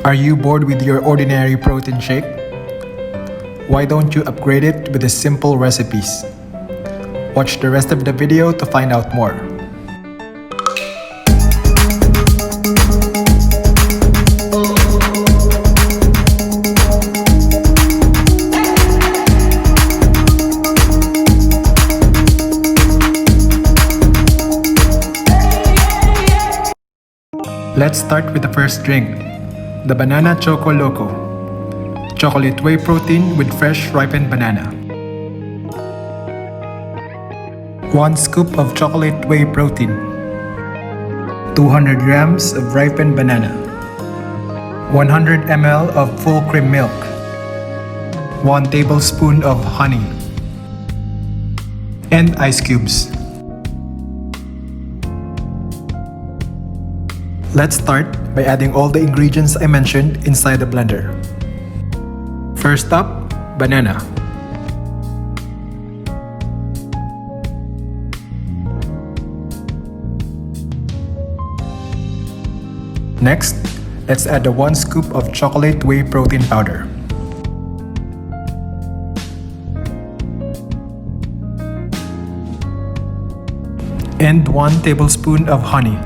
Are you bored with your ordinary protein shake? Why don't you upgrade it with the simple recipes? Watch the rest of the video to find out more. Let's start with the first drink, the Banana Choco Loco. Chocolate whey protein with fresh ripened banana. 1 scoop of chocolate whey protein. 200 grams of ripened banana. 100 ml of full cream milk. 1 tablespoon of honey. And ice cubes. Let's start by adding all the ingredients I mentioned inside the blender. First up, banana. Next, let's add the 1 scoop of chocolate whey protein powder. And 1 tablespoon of honey.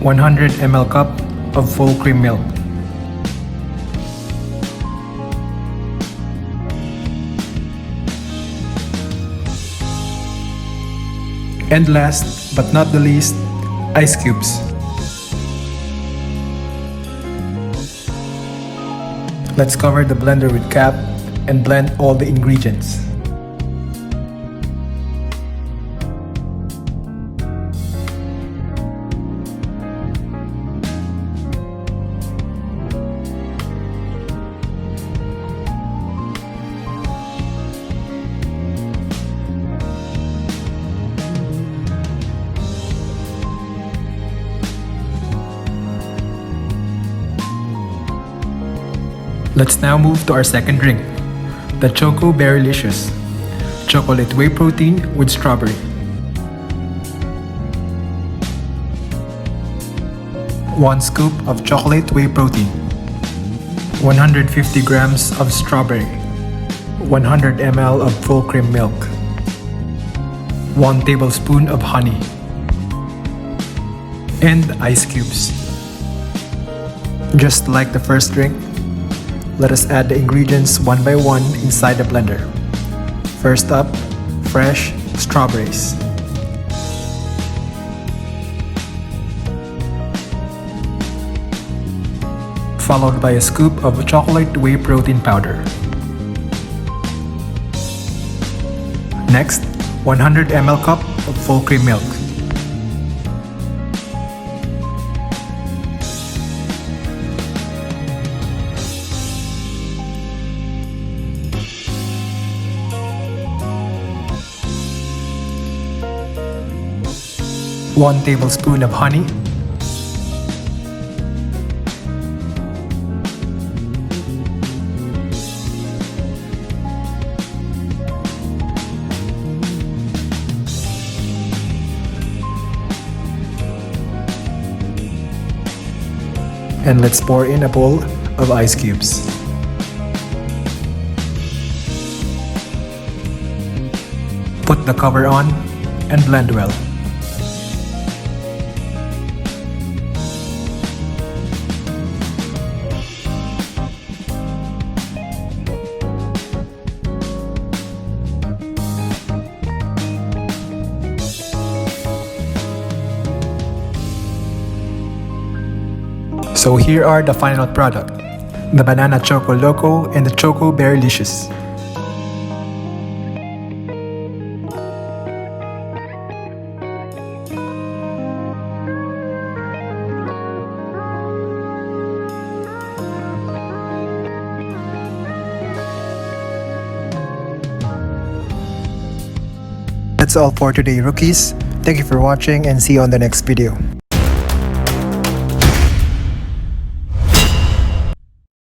(100 ml cup of full cream milk). And last but not the least, ice cubes. Let's cover the blender with cap and blend all the ingredients. Let's now move to our second drink, the Choco Berrylicious, chocolate whey protein with strawberry. 1 scoop of chocolate whey protein. 150 grams of strawberry. 100 ml of full cream milk. 1 tablespoon of honey. And ice cubes. Just like the first drink, let us add the ingredients one by one inside the blender. First up, fresh strawberries. Followed by a scoop of chocolate whey protein powder. Next, 100 ml cup of full cream milk. (1 tablespoon of honey. And let's pour in a bowl of ice cubes. Put the cover on and blend well. So here are the final product, the Banana Choco Loco and the Choco Berrylicious. That's all for today, rookies. Thank you for watching and see you on the next video.